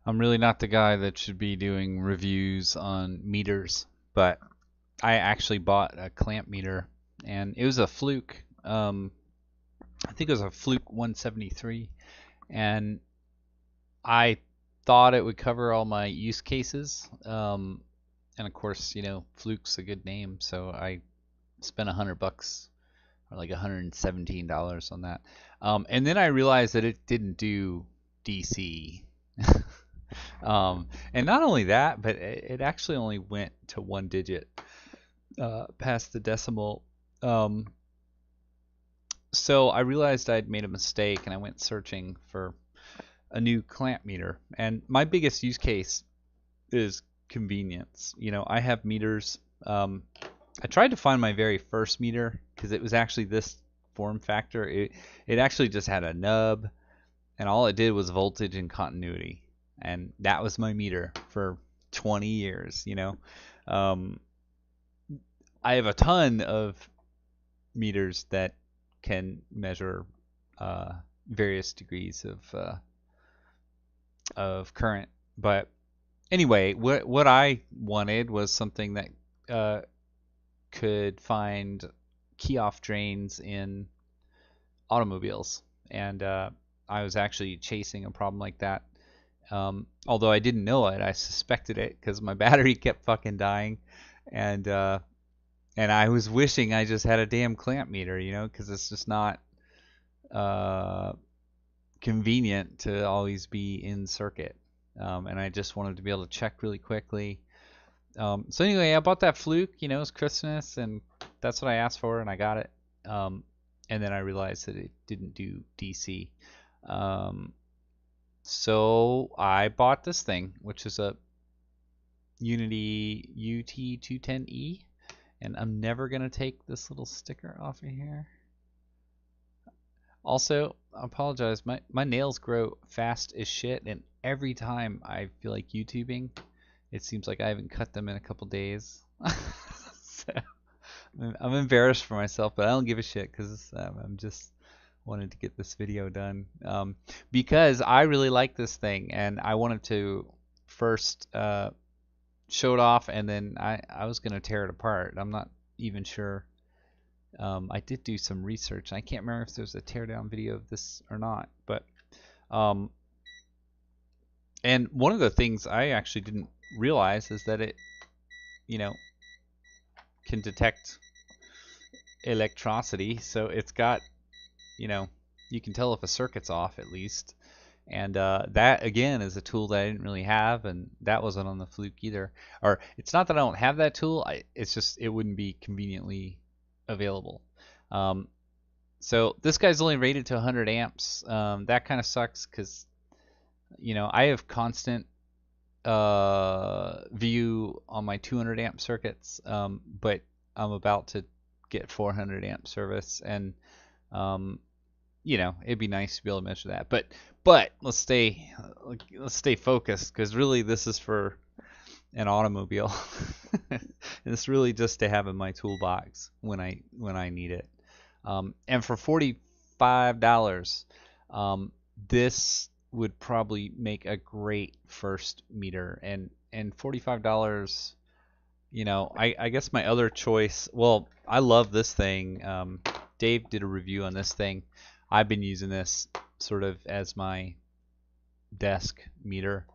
I'm really not the guy that should be doing reviews on meters, but I actually bought a clamp meter, and it was a Fluke. I think it was a Fluke 173, and I thought it would cover all my use cases. And of course, Fluke's a good name, so I spent $100 or like $117 on that. And then I realized that it didn't do DC. And not only that, but it actually only went to one digit past the decimal. So I realized I'd made a mistake, and I went searching for a new clamp meter. And my biggest use case is convenience. I have meters. I tried to find my very first meter because it was actually this form factor. It actually just had a nub, and all it did was voltage and continuity, and that was my meter for 20 years. Um, I have a ton of meters that can measure various degrees of current, but anyway, what I wanted was something that uh, could find key off drains in automobiles, and I was actually chasing a problem like that. Although I didn't know it, I suspected it because my battery kept fucking dying, and I was wishing I just had a damn clamp meter, because it's just not uh, convenient to always be in circuit. And I just wanted to be able to check really quickly. So anyway, I bought that Fluke. It was Christmas, and that's what I asked for, and I got it. And then I realized that it didn't do DC. So I bought this thing, which is a UNI-T UT210E, and I'm never gonna take this little sticker off of here. Also, I apologize. My nails grow fast as shit, and every time I feel like YouTubing, it seems like I haven't cut them in a couple days. So I'm embarrassed for myself, but I don't give a shit because I'm just wanted to get this video done. Because I really like this thing, and I wanted to first show it off, and then I was gonna tear it apart. I'm not even sure. I did do some research. I can't remember if there's a teardown video of this or not, but um, and one of the things I actually didn't realize is that it, you know, can detect electricity. So it's got, you can tell if a circuit's off at least. And that again is a tool that I didn't really have, and that wasn't on the Fluke either. Or it's not that I don't have that tool. It's just it wouldn't be conveniently available. Um, so this guy's only rated to 100 amps. That kind of sucks because I have constant view on my 200 amp circuits, but I'm about to get 400 amp service, and um, it'd be nice to be able to measure that. But let's stay focused because really this is for an automobile. It's really just to have in my toolbox when I need it. And for $45, this would probably make a great first meter. And $45, I guess my other choice. Well, I love this thing. Dave did a review on this thing. I've been using this sort of as my desk meter,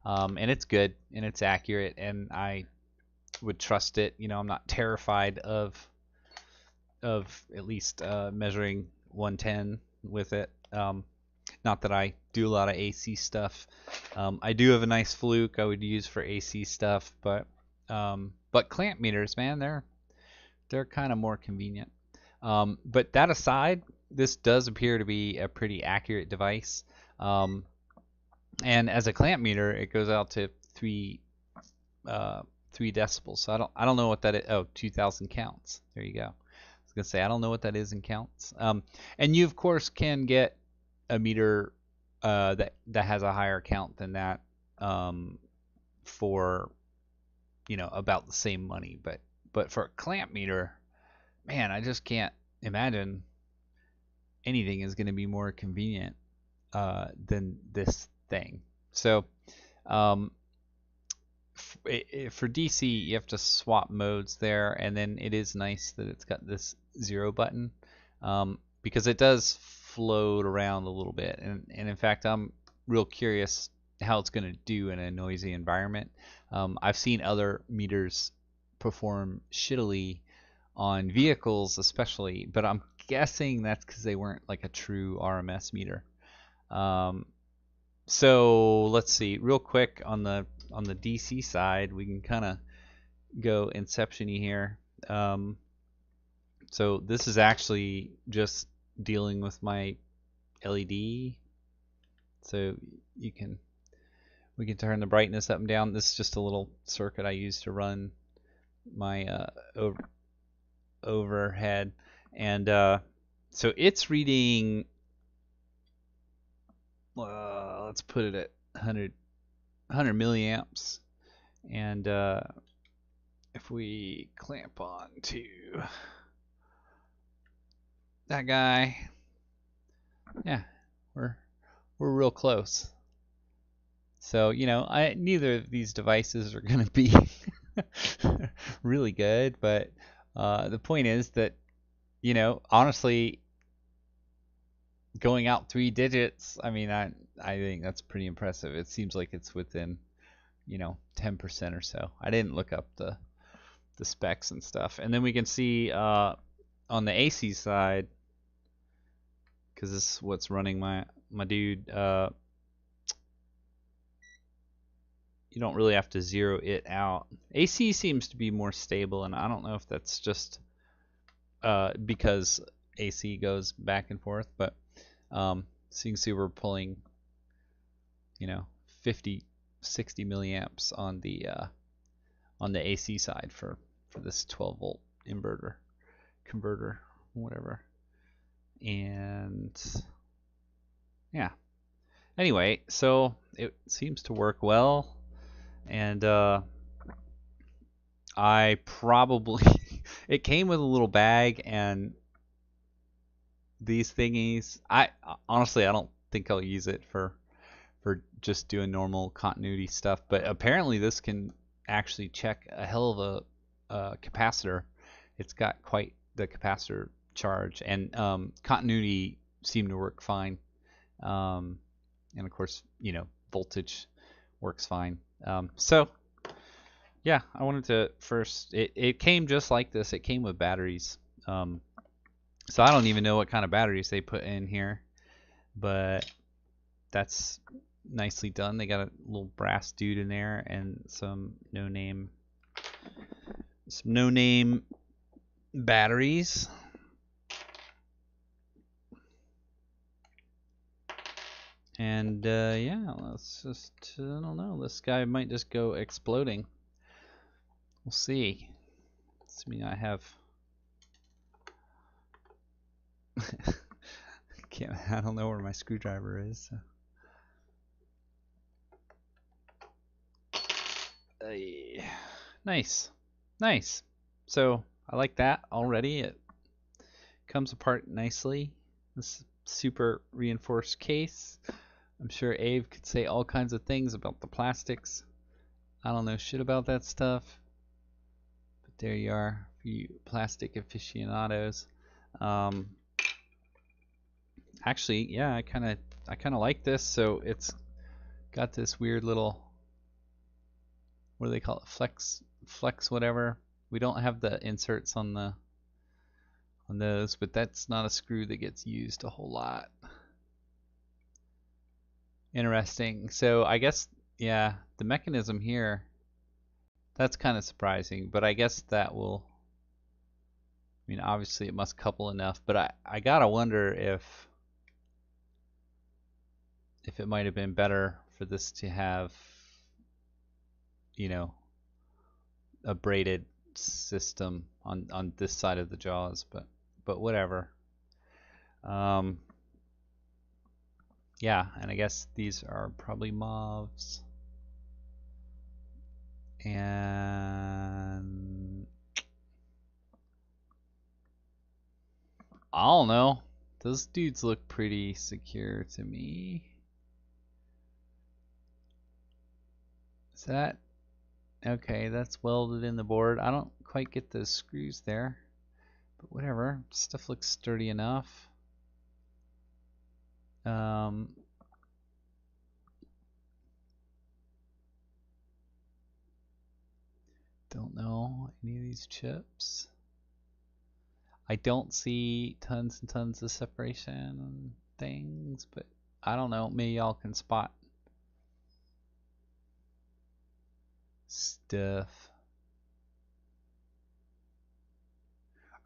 and it's good and it's accurate, and I would trust it. I'm not terrified of at least measuring 110 with it. Not that I do a lot of AC stuff. I do have a nice Fluke I would use for AC stuff, but clamp meters, man, they're kind of more convenient. But that aside, this does appear to be a pretty accurate device. And as a clamp meter, it goes out to 3 decibels. So I don't know what that is. Oh, 2,000 counts. There you go. I was gonna say I don't know what that is in counts. And you of course can get a meter that has a higher count than that for about the same money. But for a clamp meter, man, I just can't imagine anything is going to be more convenient than this thing. So Um, for DC, you have to swap modes there, and then it is nice that it's got this 0 button, because it does float around a little bit, and in fact, I'm real curious how it's going to do in a noisy environment. I've seen other meters perform shittily on vehicles, especially, but I'm guessing that's because they weren't like a true RMS meter. So let's see, real quick on the DC side, we can kind of go inception-y here. So this is actually just dealing with my LED. So we can turn the brightness up and down. This is just a little circuit I use to run my overhead, and so it's reading. Let's put it at 100 milliamps, and if we clamp on to that guy, yeah, we're real close. So neither of these devices are going to be really good, but the point is that honestly, going out 3 digits, I mean, I think that's pretty impressive. It seems like it's within 10% or so. I didn't look up the specs and stuff. And then we can see on the AC side, because this is what's running my dude, you don't really have to zero it out. AC seems to be more stable, and I don't know if that's just because AC goes back and forth, but so you can see we're pulling 50, 60 milliamps on the AC side for this 12 volt inverter converter, whatever. And yeah, anyway, so it seems to work well, and I probably it came with a little bag, and these thingies, I honestly, I don't think I'll use it for just doing normal continuity stuff, but apparently this can actually check a hell of a capacitor. It's got quite the capacitor charge, and continuity seemed to work fine, and of course voltage works fine. So yeah, I wanted to first, it came just like this. It came with batteries, so I don't even know what kind of batteries they put in here, but that's nicely done. They got a little brass dude in there and some no name batteries. And yeah, let's just, I don't know, this guy might just go exploding. We'll see. Assuming I have I don't know where my screwdriver is. So. Nice. So I like that already. It comes apart nicely. This super reinforced case. I'm sure Ave could say all kinds of things about the plastics. I don't know shit about that stuff. But there you are, for you plastic aficionados. Actually, yeah, I kind of like this. So it's got this weird little, what do they call it? Flex whatever. We don't have the inserts on those, but that's not a screw that gets used a whole lot. Interesting. So I guess, yeah, the mechanism here, that's kind of surprising, but I guess that will, I mean, obviously it must couple enough, but I gotta wonder if it might have been better for this to have, a braided system on this side of the jaws, but whatever. Yeah, and I guess these are probably mauves. And I don't know. Those dudes look pretty secure to me. Is that okay? That's welded in the board. I don't quite get those screws there, but whatever. Stuff looks sturdy enough. Don't know any of these chips. I don't see tons and tons of separation and things, but I don't know. Maybe y'all can spot stuff.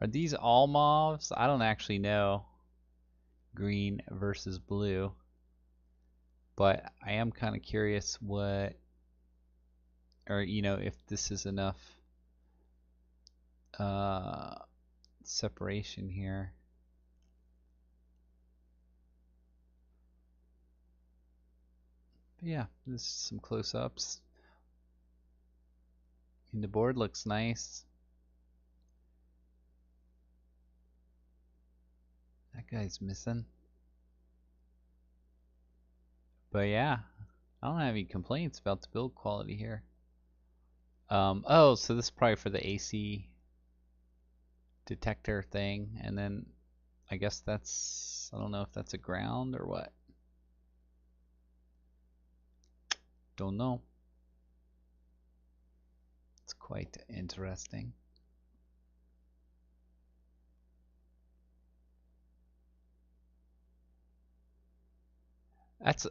Are these all mauves? I don't actually know. Green versus blue. But I am kind of curious what, or if this is enough separation here. But yeah, this is some close-ups. And the board looks nice. That guy's missing. But yeah, I don't have any complaints about the build quality here. Oh, so this is probably for the AC detector thing, and then I guess that's, I don't know if that's a ground or what. Don't know. It's quite interesting.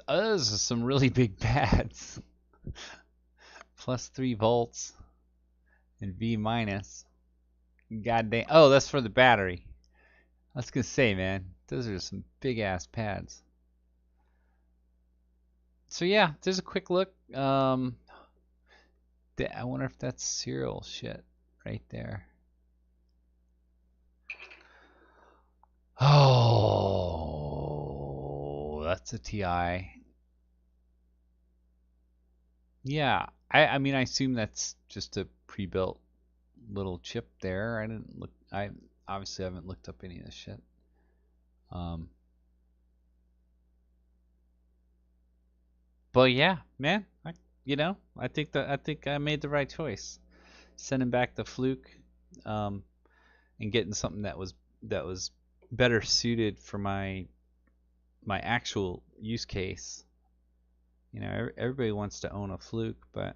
Those are some really big pads. Plus 3 volts and V minus. Goddamn. Oh, that's for the battery. I was gonna say, man, those are some big ass pads. So yeah, there's a quick look. I wonder if that's serial shit right there. Oh, that's a TI. Yeah, I mean, I assume that's just a pre-built little chip there. I didn't look. I obviously haven't looked up any of this shit. But yeah, man, I think I made the right choice, sending back the fluke, and getting something that was better suited for my actual use case. Everybody wants to own a fluke, but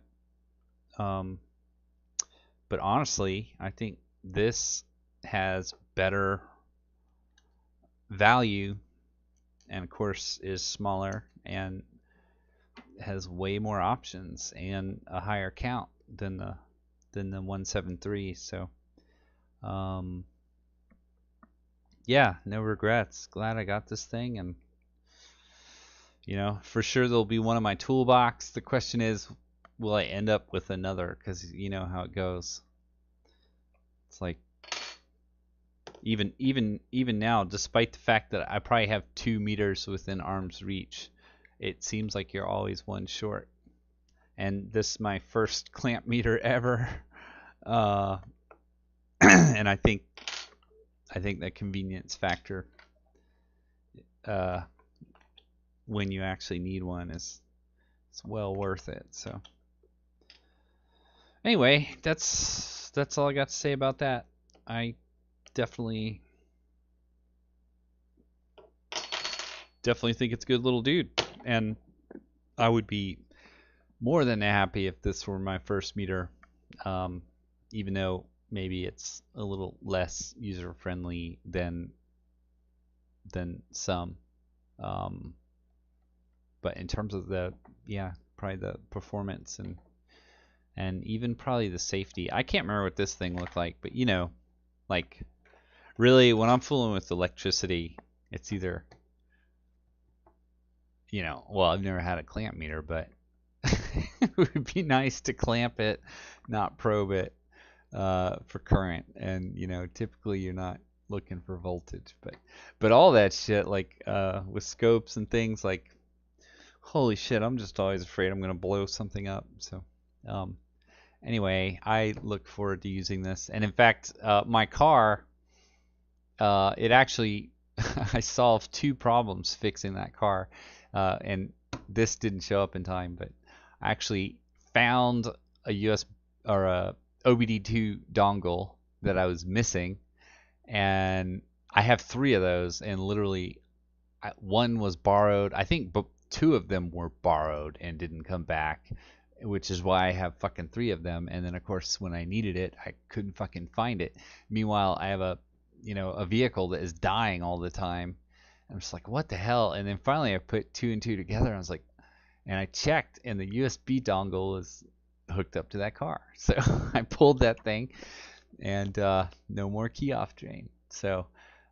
honestly, I think this has better value, and of course is smaller and has way more options and a higher count than the 173. So yeah, no regrets. Glad I got this thing, and for sure there'll be one in my toolbox. The question is, will I end up with another? Because you know how it goes. It's like even now, despite the fact that I probably have 2 meters within arm's reach, it seems like you're always one short. And this is my first clamp meter ever, and I think that convenience factor, when you actually need one, it's well worth it. So anyway, that's all I got to say about that. I definitely think it's a good little dude, and I would be more than happy if this were my first meter, even though maybe it's a little less user friendly than some, but in terms of probably the performance and even probably the safety. I can't remember what this thing looked like, but like really when I'm fooling with electricity, it's either well, I've never had a clamp meter, but it would be nice to clamp it, not probe it for current. And typically you're not looking for voltage, but all that shit, like with scopes and things, like holy shit, I'm just always afraid I'm gonna blow something up. So anyway, I look forward to using this. And in fact, my car, it actually I solved 2 problems fixing that car, and this didn't show up in time, but I actually found a US or a OBD2 dongle that I was missing, and I have three of those, and literally one was borrowed. I think two of them were borrowed and didn't come back, which is why I have fucking three of them. And then of course when I needed it, I couldn't fucking find it. Meanwhile, I have a vehicle that is dying all the time. I'm just like, what the hell? And then finally I put two and two together, and I was like, and I checked, and the USB dongle was hooked up to that car. So I pulled that thing, and no more key off drain. So,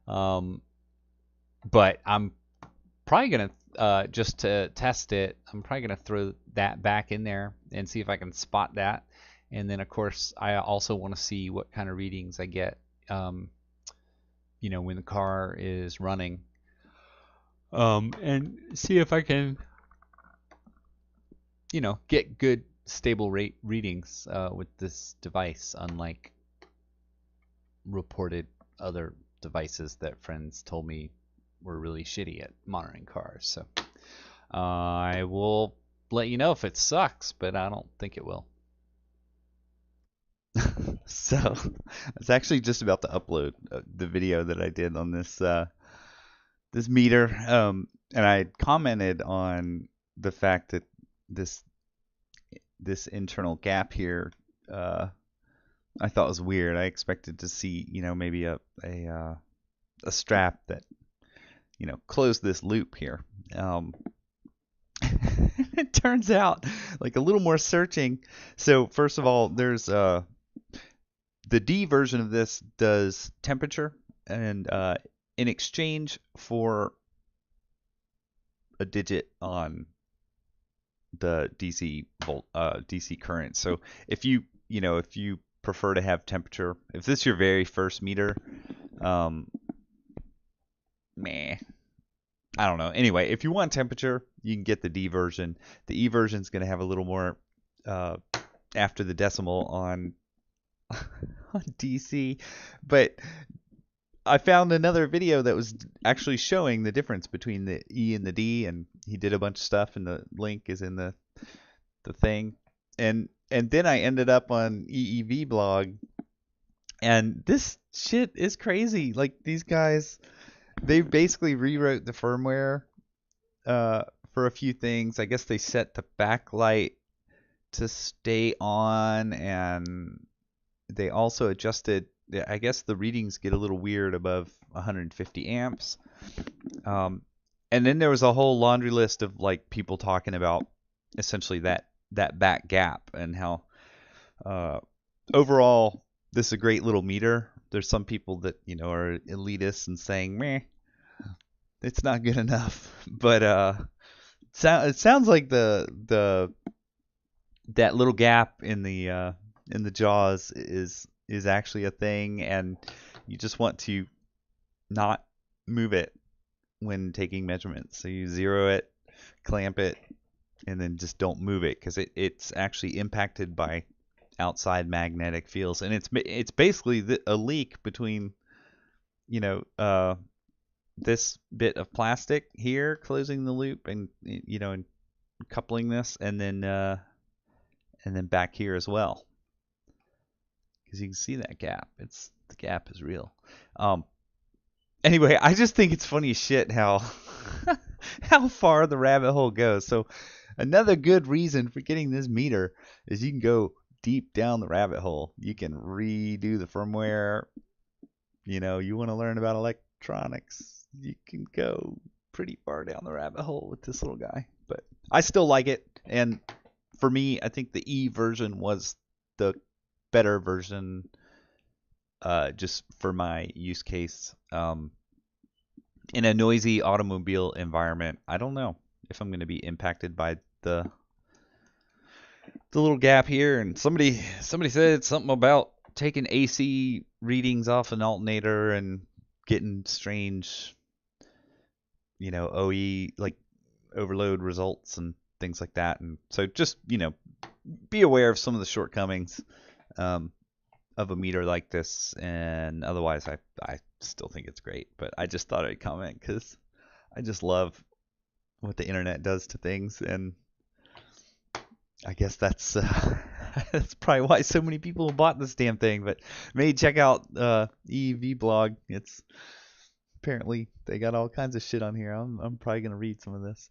but I'm probably gonna just to test it. I'm probably gonna throw that back in there and see if I can spot that. And then of course I also want to see what kind of readings I get, when the car is running, and see if I can, get good stable rate readings with this device, unlike reported other devices that friends told me were really shitty at monitoring cars. So I will let you know if it sucks, but I don't think it will. So I was actually just about to upload the video that I did on this meter, and I commented on the fact that this this internal gap here, I thought was weird. I expected to see, maybe a strap that, closed this loop here. It turns out, like, a little more searching. So first of all, there's the D version of this does temperature, and in exchange for a digit on the DC current. So if you prefer to have temperature, if this is your very first meter, um, meh, I don't know. Anyway, if you want temperature, you can get the D version. The E version is going to have a little more uh, after the decimal on on DC, but I found another video that was actually showing the difference between the E and the D, and he did a bunch of stuff, and the link is in the thing. And then I ended up on eevblog, and this shit is crazy. Like, these guys, they basically rewrote the firmware for a few things. I guess they set the backlight to stay on, and they also adjusted. I guess the readings get a little weird above 150 amps. And then there was a whole laundry list of like people talking about essentially that back gap, and how overall this is a great little meter. There's some people that are elitists and saying, meh, it's not good enough. But it sounds like the that little gap in the jaws is actually a thing, and you just want to not move it when taking measurements. So you zero it, clamp it, and then just don't move it, because it's actually impacted by outside magnetic fields, and it's basically a leak between this bit of plastic here closing the loop, and coupling this, and then back here as well, because you can see that gap. The gap is real. Anyway, I just think it's funny as shit how how far the rabbit hole goes. So another good reason for getting this meter is you can go deep down the rabbit hole. You can redo the firmware. You want to learn about electronics, you can go pretty far down the rabbit hole with this little guy. But I still like it, and for me, I think the E version was the better version, just for my use case. In a noisy automobile environment, I don't know if I'm going to be impacted by the little gap here. And somebody said something about taking AC readings off an alternator and getting strange, OE, like overload results and things like that. And so just, be aware of some of the shortcomings of a meter like this. And otherwise, I still think it's great. But I just thought I'd comment because I just love what the internet does to things. And I guess that's that's probably why so many people bought this damn thing. But maybe check out eevblog. It's apparently they got all kinds of shit on here. I'm probably gonna read some of this.